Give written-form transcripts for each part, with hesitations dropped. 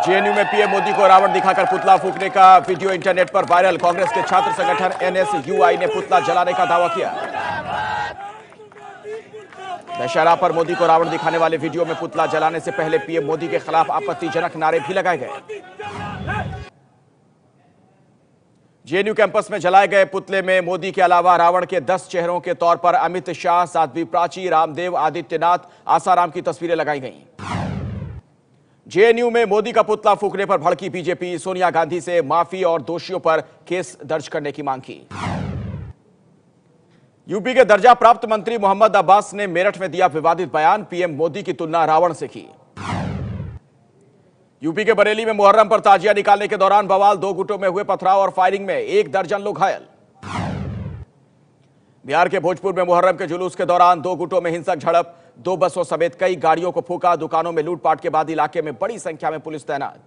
JNU में PM Modi को रावण दिखाकर पुतला फूंकने का वीडियो इंटरनेट पर वायरल। कांग्रेस के छात्र संगठन एनएसयूआई ने पुतला जलाने का दावा किया। दशहरा पर मोदी को रावण दिखाने वाले वीडियो में पुतला जलाने से पहले पीएम मोदी के खिलाफ आपत्तिजनक नारे भी लगाए गए। जेएनयू कैंपस में जलाए गए पुतले में मोदी के अलावा रावण के 10 चेहरों के तौर पर अमित शाह, साध्वी प्राची, रामदेव, आदित्यनाथ, आसाराम की तस्वीरें लगाई गईं। जेएनयू में मोदी का पुतला फूंकने पर भड़की बीजेपी। सोनिया गांधी से माफी और दोषियों पर केस दर्ज करने की मांग की। यूपी के दर्जा प्राप्त मंत्री मोहम्मद अब्बास ने मेरठ में दिया विवादित बयान। पीएम मोदी की तुलना रावण से की। यूपी के बरेली में मुहर्रम पर ताजिया निकालने के दौरान बवाल। 2 गुटों में हुए पथराव और फायरिंग में 1 दर्जन लोग घायल। बिहार के भोजपुर में मुहर्रम के जुलूस के दौरान 2 गुटों में हिंसक झड़प। 2 बसों समेत कई गाड़ियों को फूंका। दुकानों में लूटपाट के बाद इलाके में बड़ी संख्या में पुलिस तैनात।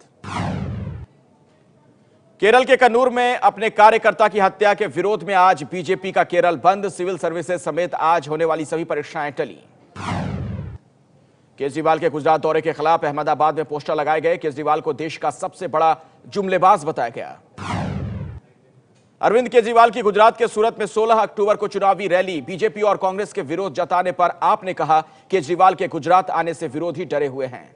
केरल के कन्नूर में अपने कार्यकर्ता की हत्या के विरोध में आज बीजेपी का केरल बंद। सिविल सर्विसेज समेत आज होने वाली सभी परीक्षाएं टली। केजरीवाल के गुजरात दौरे के खिलाफ अहमदाबाद में पोस्टर लगाए गए। केजरीवाल को देश का सबसे बड़ा जुमलेबाज बताया गया। अरविंद केजरीवाल की गुजरात के सूरत में 16 अक्टूबर को चुनावी रैली। बीजेपी और कांग्रेस के विरोध जताने पर आपने कहा, केजरीवाल के गुजरात आने से विरोधी डरे हुए हैं।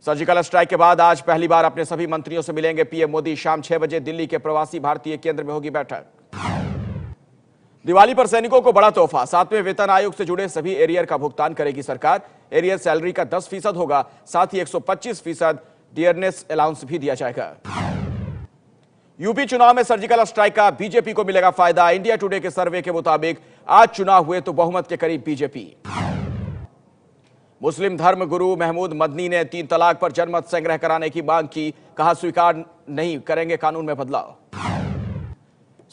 सर्जिकल स्ट्राइक के बाद आज पहली बार अपने सभी मंत्रियों से मिलेंगे पीएम मोदी। शाम 6 बजे दिल्ली के प्रवासी भारतीय केंद्र में होगी बैठक। दिवाली पर सैनिकों को बड़ा तोहफा। 7वें वेतन आयोग से जुड़े सभी एरियर का भुगतान करेगी सरकार। एरियर सैलरी का 10% होगा। साथ ही 125% डियरनेस अलाउंस भी दिया जाएगा। यूपी चुनाव में सर्जिकल स्ट्राइक का बीजेपी को मिलेगा फायदा। इंडिया टुडे के सर्वे के मुताबिक आज चुनाव हुए तो बहुमत के करीब बीजेपी। मुस्लिम धर्म गुरु महमूद मदनी ने 3 तलाक पर जनमत संग्रह कराने की मांग की। कहा, स्वीकार नहीं करेंगे कानून में बदलाव।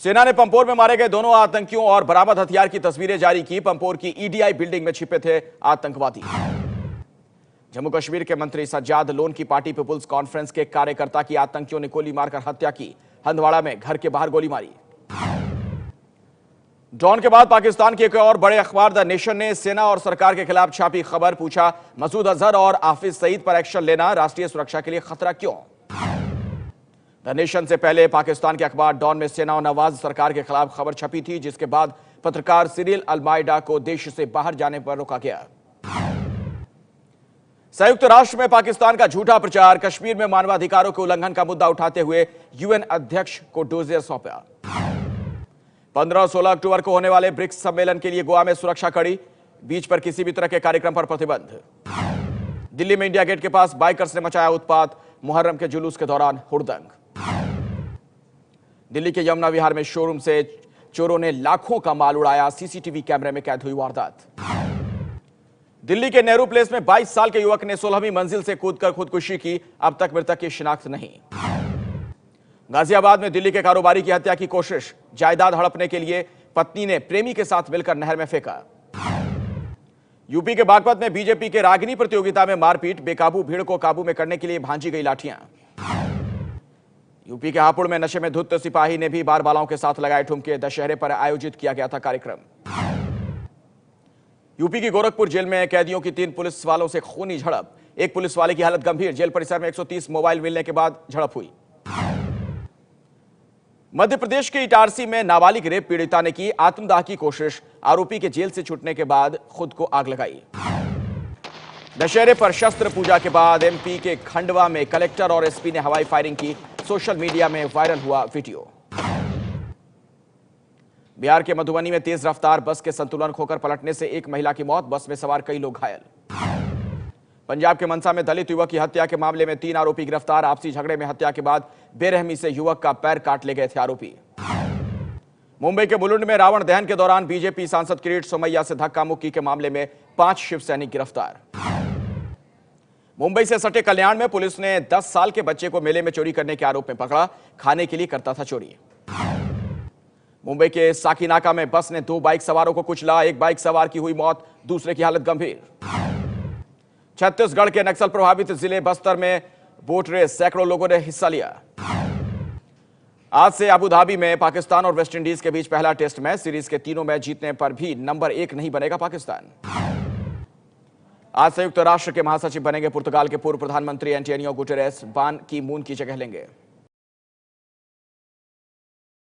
सेना ने पंपोर में मारे गए दोनों आतंकियों और बरामद हथियार की तस्वीरें जारी की। पंपोर की ईडीआई बिल्डिंग में छिपे थे आतंकवादी। जम्मू कश्मीर के मंत्री सज्जाद लोन की पार्टी पीपुल्स कॉन्फ्रेंस के कार्यकर्ता की आतंकियों ने गोली मारकर हत्या की। हंदवाड़ा में घर के बाहर गोली मारी। डॉन के बाद पाकिस्तान के एक और बड़े अखबार द नेशन ने सेना और सरकार के खिलाफ छापी खबर। पूछा, मसूद अजहर और हाफिज सईद पर एक्शन लेना राष्ट्रीय सुरक्षा के लिए खतरा क्यों? द नेशन से पहले पाकिस्तान के अखबार डॉन में सेना और नवाज सरकार के खिलाफ खबर छपी थी, जिसके बाद पत्रकार सिरिल अलमाइडा को देश से बाहर जाने पर रोका गया। संयुक्त राष्ट्र में पाकिस्तान का झूठा प्रचार। कश्मीर में मानवाधिकारों के उल्लंघन का मुद्दा उठाते हुए यूएन अध्यक्ष को डोजियर सौंपा। 15 और 16 अक्टूबर को होने वाले ब्रिक्स सम्मेलन के लिए गोवा में सुरक्षा कड़ी। बीच पर किसी भी तरह के कार्यक्रम पर प्रतिबंध। दिल्ली में इंडिया गेट के पास बाइकर्स ने मचाया उत्पात। मुहर्रम के जुलूस के दौरान हुड़दंग। दिल्ली के यमुना विहार में शोरूम से चोरों ने लाखों का माल उड़ाया। सीसीटीवी कैमरे में कैद हुई वारदात। दिल्ली के नेहरू प्लेस में 22 साल के युवक ने 16वीं मंजिल से कूदकर खुदकुशी की। अब तक मृतक की शिनाख्त नहीं। गाजियाबाद में दिल्ली के कारोबारी की हत्या की कोशिश। जायदाद हड़पने के लिए पत्नी ने प्रेमी के साथ मिलकर नहर में फेंका। यूपी के बागपत में बीजेपी के रागिनी प्रतियोगिता में मारपीट। बेकाबू भीड़ को काबू में करने के लिए भांजी गई लाठियां। यूपी के हापुड़ में नशे में धुत सिपाही ने भी बारबालाओं के साथ लगाए ठुमके। दशहरे पर आयोजित किया गया था कार्यक्रम। यूपी की गोरखपुर जेल में कैदियों की 3 पुलिस वालों से खूनी झड़प। एक पुलिस वाले की हालत गंभीर। जेल परिसर में 130 मोबाइल मिलने के बाद झड़प हुई। मध्य प्रदेश के इटारसी में नाबालिग रेप पीड़िता ने की आत्मदाह की कोशिश। आरोपी के जेल से छूटने के बाद खुद को आग लगाई। दशहरे पर शस्त्र पूजा के बाद एमपी के खंडवा में कलेक्टर और एसपी ने हवाई फायरिंग की। सोशल मीडिया में वायरल हुआ वीडियो। बिहार के मधुबनी में तेज रफ्तार बस के संतुलन खोकर पलटने से एक महिला की मौत। बस में सवार कई लोग घायल। पंजाब के मनसा में दलित युवक की हत्या के मामले में 3 आरोपी गिरफ्तार। आपसी झगड़े में हत्या के बाद बेरहमी से युवक का पैर काट ले गए थे आरोपी। मुंबई के मुलुंड में रावण दहन के दौरान बीजेपी सांसद किरीट सोमैया से धक्का मुक्की के मामले में 5 शिव सैनिक गिरफ्तार। मुंबई से सटे कल्याण में पुलिस ने 10 साल के बच्चे को मेले में चोरी करने के आरोप में पकड़ा। खाने के लिए करता था चोरी। मुंबई के साकीनाका में बस ने 2 बाइक सवारों को कुचला। एक बाइक सवार की हुई मौत, दूसरे की हालत गंभीर। छत्तीसगढ़ के नक्सल प्रभावित जिले बस्तर में बोट रेस, सैकड़ों लोगों ने हिस्सा लिया। आज से अबू धाबी में पाकिस्तान और वेस्टइंडीज के बीच पहला टेस्ट मैच। सीरीज के तीनों मैच जीतने पर भी नंबर 1 नहीं बनेगा पाकिस्तान। आज संयुक्त राष्ट्र के महासचिव बनेंगे पुर्तगाल के पूर्व प्रधानमंत्री एंटोनियो गुटेरेस, बान की मून की जगह लेंगे।